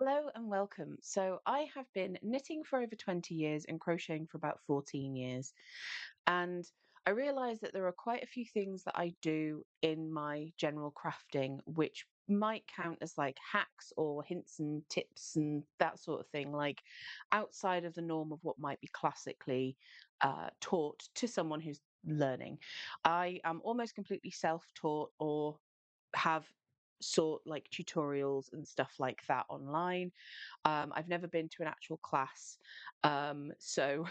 Hello and welcome. So, I have been knitting for over 20 years and crocheting for about 14 years. And I realize that there are quite a few things that I do in my general crafting which might count as like hacks or hints and tips and that sort of thing, like outside of the norm of what might be classically taught to someone who's learning. I am almost completely self taught or have sort like tutorials and stuff like that online. I've never been to an actual class. So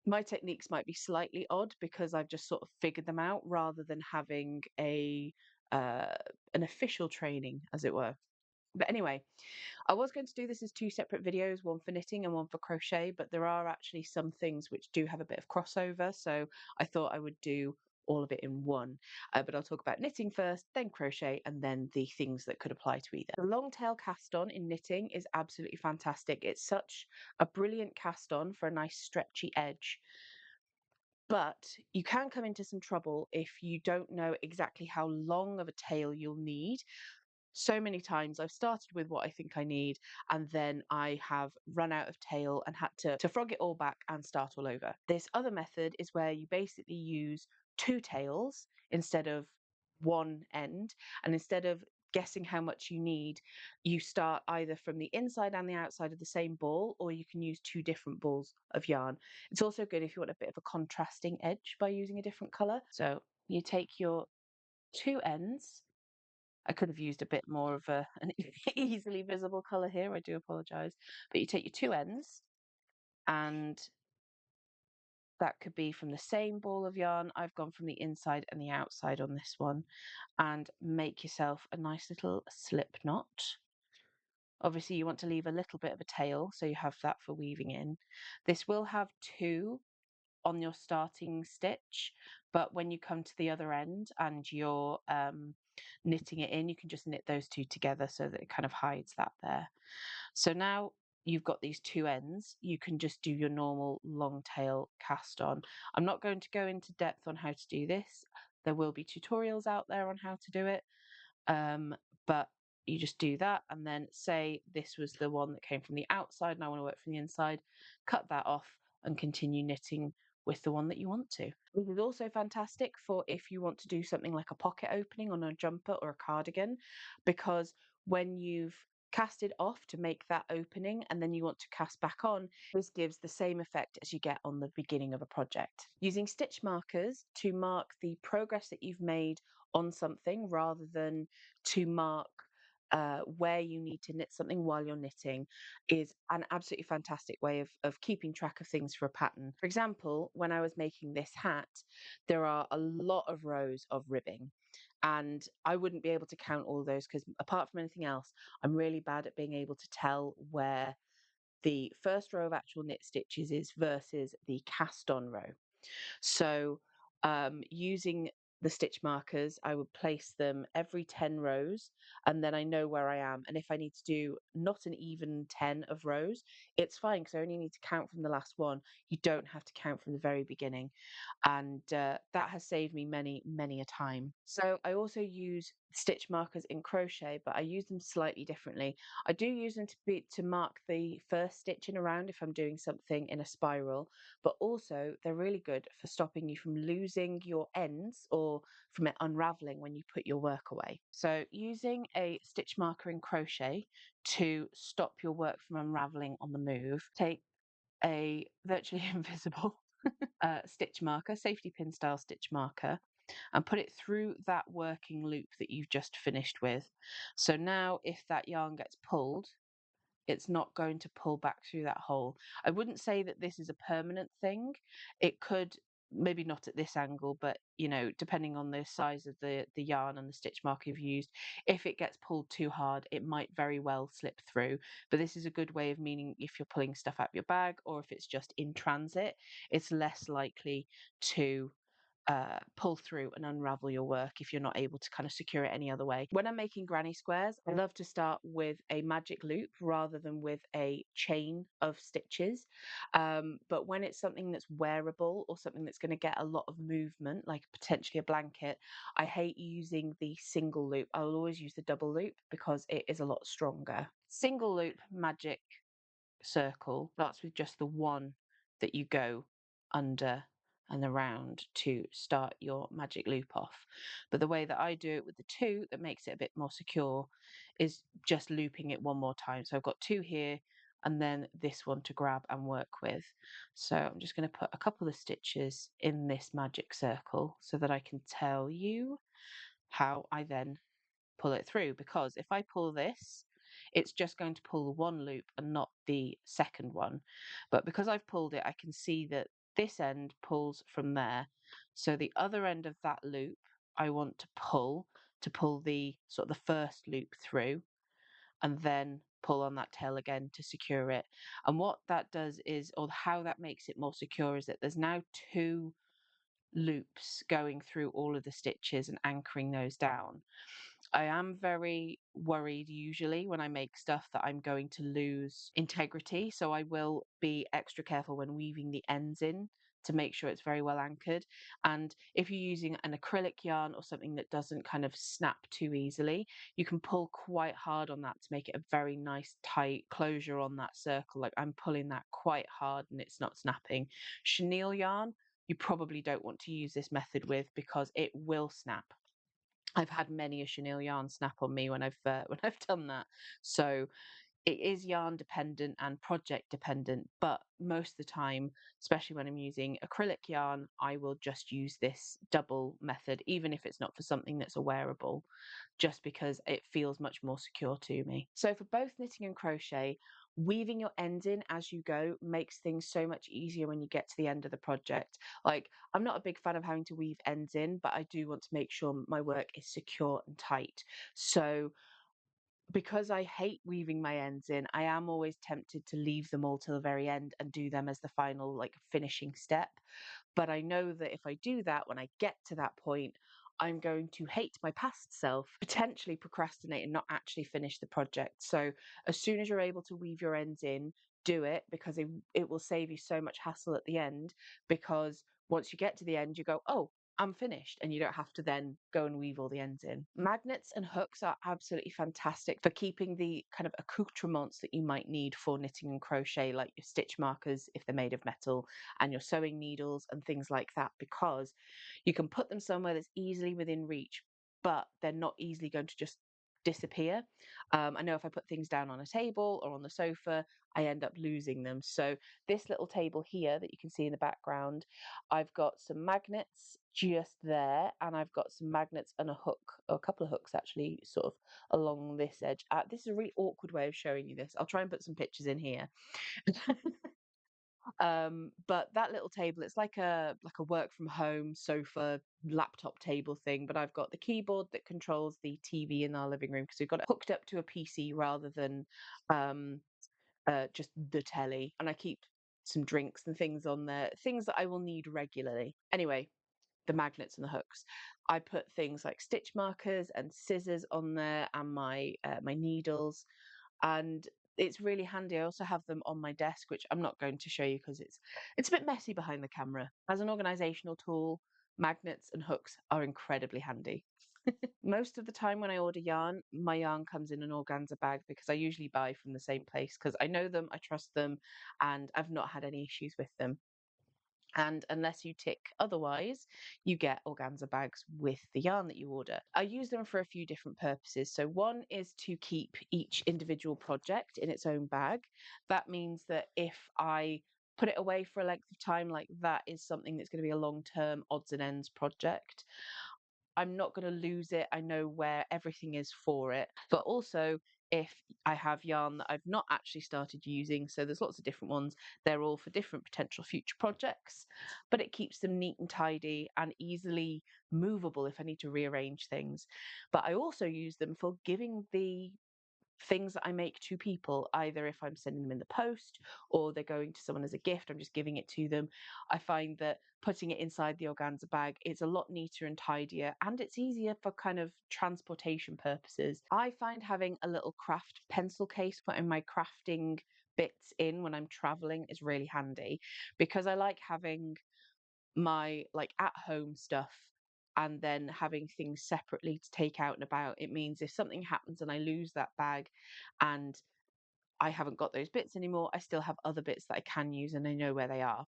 my techniques might be slightly odd because I've just sort of figured them out rather than having a uh, an official training, as it were. But anyway, I was going to do this as two separate videos, one for knitting and one for crochet, but there are actually some things which do have a bit of crossover, so I thought I would do all of it in one. But I'll talk about knitting first, then crochet, and then the things that could apply to either. The long tail cast on in knitting is absolutely fantastic. It's such a brilliant cast on for a nice stretchy edge. But you can come into some trouble if you don't know exactly how long of a tail you'll need. So many times I've started with what I think I need, and then I have run out of tail and had to frog it all back and start all over. This other method is where you basically use two tails instead of one end, and instead of guessing how much you need, you start either from the inside and the outside of the same ball, or you can use two different balls of yarn. It's also good if you want a bit of a contrasting edge by using a different color. So you take your two ends. I could have used a bit more of an easily visible colour here. I do apologise. But you take your two ends, and that could be from the same ball of yarn. I've gone from the inside and the outside on this one, and make yourself a nice little slip knot. Obviously, you want to leave a little bit of a tail, so you have that for weaving in. This will have two on your starting stitch, but when you come to the other end and you're knitting it in, you can just knit those two together so that it kind of hides that there. So now you've got these two ends, you can just do your normal long tail cast on. I'm not going to go into depth on how to do this. There will be tutorials out there on how to do it. But you just do that, and then say this was the one that came from the outside and I want to work from the inside, cut that off and continue knitting with the one that you want to. This is also fantastic for if you want to do something like a pocket opening on a jumper or a cardigan, because when you've casted off to make that opening and then you want to cast back on, this gives the same effect as you get on the beginning of a project. Using stitch markers to mark the progress that you've made on something rather than to mark where you need to knit something while you're knitting is an absolutely fantastic way of keeping track of things for a pattern. For example, when I was making this hat, there are a lot of rows of ribbing, and I wouldn't be able to count all those because apart from anything else, I'm really bad at being able to tell where the first row of actual knit stitches is versus the cast on row. So, using the stitch markers, I would place them every 10 rows, and then I know where I am. And if I need to do not an even 10 of rows, it's fine because I only need to count from the last one. You don't have to count from the very beginning. And that has saved me many, many a time. So I also use stitch markers in crochet, but I use them slightly differently. I do use them to mark the first stitch in a round if I'm doing something in a spiral, but also they're really good for stopping you from losing your ends or from it unraveling when you put your work away. So using a stitch marker in crochet to stop your work from unraveling on the move, take a virtually invisible stitch marker, safety pin style stitch marker, and put it through that working loop that you've just finished with. So now if that yarn gets pulled, it's not going to pull back through that hole. I wouldn't say that this is a permanent thing. It could, maybe not at this angle, but you know, depending on the size of the yarn and the stitch mark you've used, if it gets pulled too hard, it might very well slip through. But this is a good way of meaning if you're pulling stuff out of your bag or if it's just in transit, it's less likely to pull through and unravel your work if you're not able to kind of secure it any other way. When I'm making granny squares, I love to start with a magic loop rather than with a chain of stitches. But when it's something that's wearable or something that's going to get a lot of movement, like potentially a blanket, I hate using the single loop. I'll always use the double loop because it is a lot stronger. Single loop magic circle starts with just the one that you go under and around to start your magic loop off. But the way that I do it with the two that makes it a bit more secure is just looping it one more time. So I've got two here and then this one to grab and work with. So I'm just going to put a couple of stitches in this magic circle so that I can tell you how I then pull it through, because if I pull this, it's just going to pull the one loop and not the second one. But because I've pulled it, I can see that this end pulls from there. So the other end of that loop, I want to pull the sort of the first loop through and then pull on that tail again to secure it. And what that does is, or how that makes it more secure, is that there's now two loops going through all of the stitches and anchoring those down. I am very worried usually when I make stuff that I'm going to lose integrity. So I will be extra careful when weaving the ends in to make sure it's very well anchored. And if you're using an acrylic yarn or something that doesn't kind of snap too easily, you can pull quite hard on that to make it a very nice tight closure on that circle. Like I'm pulling that quite hard and it's not snapping. Chenille yarn, you probably don't want to use this method with because it will snap. I've had many a chenille yarn snap on me when I've when I've done that. So it is yarn dependent and project dependent, but most of the time, especially when I'm using acrylic yarn, I will just use this double method, even if it's not for something that's a wearable, just because it feels much more secure to me. So for both knitting and crochet, weaving your ends in as you go makes things so much easier when you get to the end of the project. Like, I'm not a big fan of having to weave ends in, but I do want to make sure my work is secure and tight. So because I hate weaving my ends in, I am always tempted to leave them all till the very end and do them as the final, like, finishing step. But I know that if I do that, when I get to that point, I'm going to hate my past self, potentially procrastinate and not actually finish the project. So as soon as you're able to weave your ends in, do it, because it will save you so much hassle at the end. Because once you get to the end, you go, oh, I'm finished, and you don't have to then go and weave all the ends in. Magnets and hooks are absolutely fantastic for keeping the kind of accoutrements that you might need for knitting and crochet, like your stitch markers if they're made of metal, and your sewing needles and things like that, because you can put them somewhere that's easily within reach, but they're not easily going to just disappear. I know if I put things down on a table or on the sofa, I end up losing them. So this little table here that you can see in the background, I've got some magnets just there, and I've got some magnets and a hook, or a couple of hooks actually, sort of along this edge. This is a really awkward way of showing you this. I'll try and put some pictures in here. But that little table, it's like a work from home sofa laptop table thing, but I've got the keyboard that controls the TV in our living room because we've got it hooked up to a PC rather than um just the telly. And I keep some drinks and things on there, things that I will need regularly. Anyway, the magnets and the hooks. I put things like stitch markers and scissors on there, and my needles, and it's really handy. I also have them on my desk, which I'm not going to show you because it's a bit messy behind the camera. As an organizational tool, magnets and hooks are incredibly handy. Most of the time when I order yarn, my yarn comes in an organza bag because I usually buy from the same place because I know them, I trust them, and I've not had any issues with them. And unless you tick otherwise, you get organza bags with the yarn that you order. I use them for a few different purposes. So one is to keep each individual project in its own bag. That means that if I put it away for a length of time, like that is something that's going to be a long-term odds and ends project, I'm not going to lose it. I know where everything is for it. But also, if I have yarn that I've not actually started using, so there's lots of different ones, they're all for different potential future projects, but it keeps them neat and tidy and easily movable if I need to rearrange things. But I also use them for giving the things that I make to people, either if I'm sending them in the post or they're going to someone as a gift, I'm just giving it to them. I find that putting it inside the organza bag, it's a lot neater and tidier, and it's easier for kind of transportation purposes. I find having a little craft pencil case putting my crafting bits in when I'm traveling is really handy, because I like having my like at home stuff and then having things separately to take out and about. It means if something happens and I lose that bag and I haven't got those bits anymore, I still have other bits that I can use and I know where they are.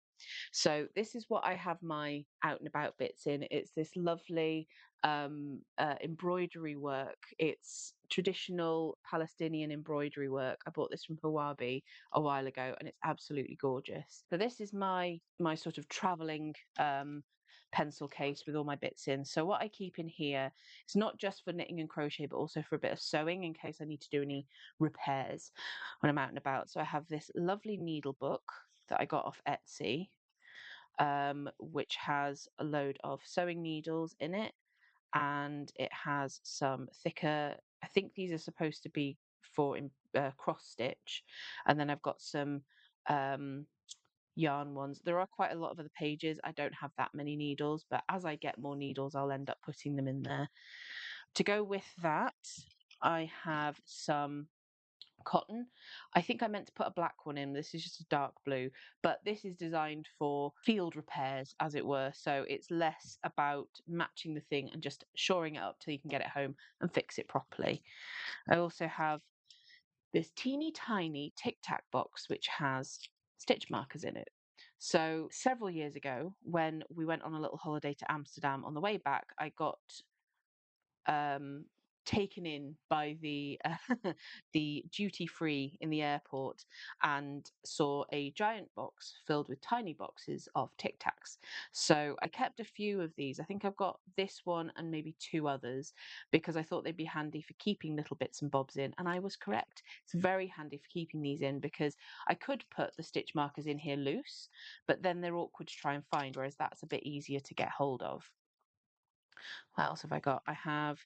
So this is what I have my out and about bits in. It's this lovely embroidery work. It's traditional Palestinian embroidery work. I bought this from Hawaii a while ago, and it's absolutely gorgeous. So this is my sort of traveling pencil case with all my bits in. So what I keep in here, it's not just for knitting and crochet, but also for a bit of sewing in case I need to do any repairs when I'm out and about. So I have this lovely needle book that I got off Etsy, which has a load of sewing needles in it, and it has some thicker, I think these are supposed to be for cross stitch, and then I've got some um, yarn ones. There are quite a lot of other pages. I don't have that many needles, but as I get more needles, I'll end up putting them in there. To go with that, I have some cotton. I think I meant to put a black one in. This is just a dark blue, but this is designed for field repairs, as it were. So it's less about matching the thing and just shoring it up till you can get it home and fix it properly. I also have this teeny tiny Tic Tac box which has stitch markers in it. So several years ago, when we went on a little holiday to Amsterdam, on the way back, I got um, taken in by the the duty free in the airport and saw a giant box filled with tiny boxes of Tic Tacs. So I kept a few of these. I think I've got this one and maybe two others because I thought they'd be handy for keeping little bits and bobs in. And I was correct. It's very handy for keeping these in because I could put the stitch markers in here loose, but then they're awkward to try and find, whereas that's a bit easier to get hold of. What else have I got? I have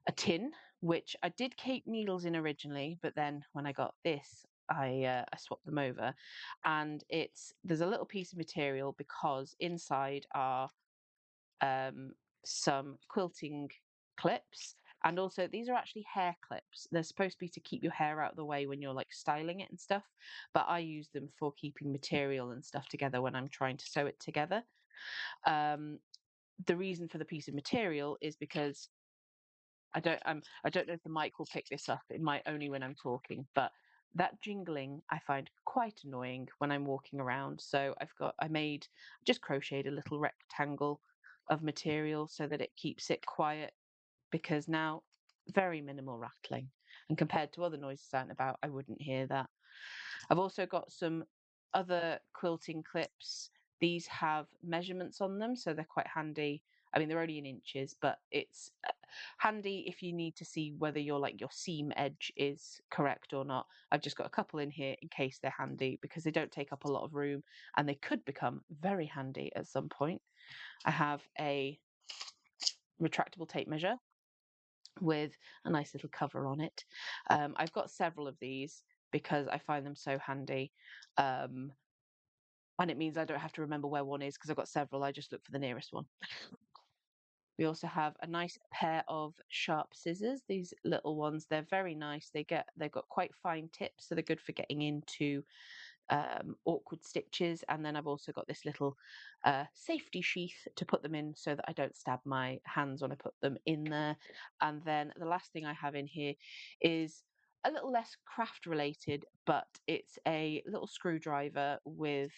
a tin, which I did keep needles in originally, but then when I got this, I swapped them over, and there's a little piece of material because inside are um, some quilting clips. And also, these are actually hair clips. They're supposed to be to keep your hair out of the way when you're like styling it and stuff. But I use them for keeping material and stuff together when I'm trying to sew it together. Um, the reason for the piece of material is because I don't know if the mic will pick this up. It might only when I'm talking, but that jingling I find quite annoying when I'm walking around. So just crocheted a little rectangle of material so that it keeps it quiet, because now very minimal rattling. And compared to other noises out and about, I wouldn't hear that. I've also got some other quilting clips. These have measurements on them, so they're quite handy. I mean, they're only in inches, but it's handy if you need to see whether your seam edge is correct or not. I've just got a couple in here in case they're handy because they don't take up a lot of room and they could become very handy at some point. I have a retractable tape measure with a nice little cover on it. I've got several of these because I find them so handy. Um, and it means I don't have to remember where one is because I've got several. I just look for the nearest one. We also have a nice pair of sharp scissors. These little ones, they're very nice. They've got quite fine tips, so they're good for getting into awkward stitches. And then I've also got this little safety sheath to put them in so that I don't stab my hands when I put them in there. And then the last thing I have in here is a little less craft related, but it's a little screwdriver with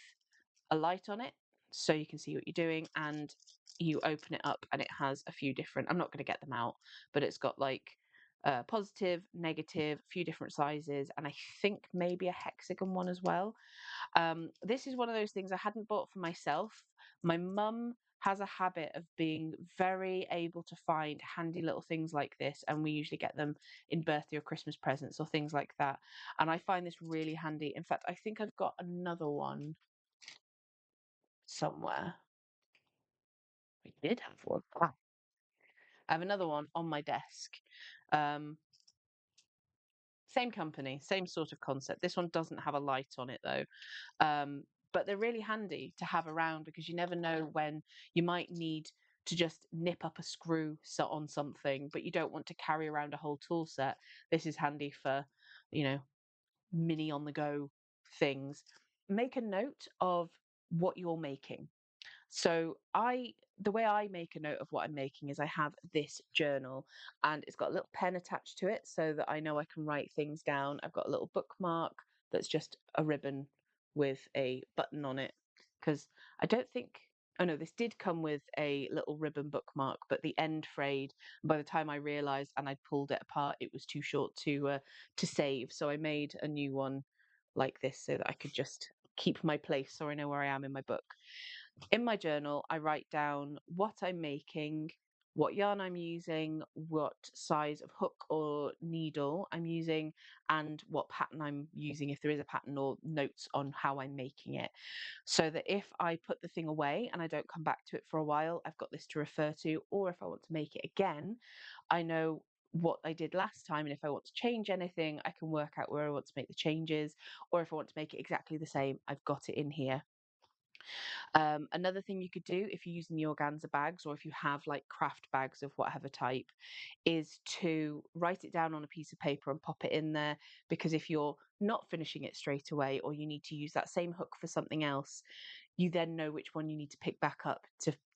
a light on it so you can see what you're doing, and you open it up and it has a few different, I'm not going to get them out, but it's got like positive, negative, a few different sizes, and I think maybe a hexagon one as well. This is one of those things I hadn't bought for myself. My mum has a habit of being very able to find handy little things like this, and we usually get them in birthday or Christmas presents or things like that. And I find this really handy. In fact, I think I've got another one somewhere. We did have one. Ah. I have another one on my desk. Um, Same company, same sort of concept. This one doesn't have a light on it though. But they're really handy to have around because you never know when you might need to just nip up a screw on something, but you don't want to carry around a whole tool set. This is handy for, you know, mini on the go things. Make a note of what you're making. So the way I make a note of what I'm making is I have this journal and it's got a little pen attached to it so that I know I can write things down. I've got a little bookmark that's just a ribbon with a button on it because I don't think, oh no, this did come with a little ribbon bookmark, but the end frayed. By the time I realized and I pulled it apart, it was too short to save. So I made a new one like this so that I could just keep my place so I know where I am in my book. In my journal, I write down what I'm making, what yarn I'm using, what size of hook or needle I'm using, and what pattern I'm using, if there is a pattern, or notes on how I'm making it. So that if I put the thing away and I don't come back to it for a while, I've got this to refer to, or if I want to make it again, I know what I did last time. And if I want to change anything, I can work out where I want to make the changes, or if I want to make it exactly the same, I've got it in here. Another thing you could do if you're using the organza bags or if you have like craft bags of whatever type is to write it down on a piece of paper and pop it in there, because if you're not finishing it straight away or you need to use that same hook for something else, you then know which one you need to pick back up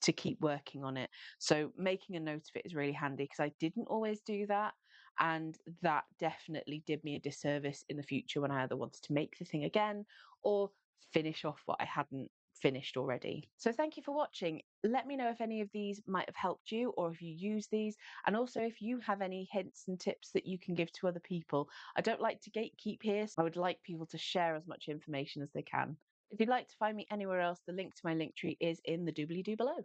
to keep working on it. So making a note of it is really handy because I didn't always do that, and that definitely did me a disservice in the future when I either wanted to make the thing again or finish off what I hadn't finished already. So thank you for watching. Let me know if any of these might have helped you or if you use these, and also if you have any hints and tips that you can give to other people. I don't like to gatekeep here, so I would like people to share as much information as they can. If you'd like to find me anywhere else, the link to my link tree is in the doobly-doo below.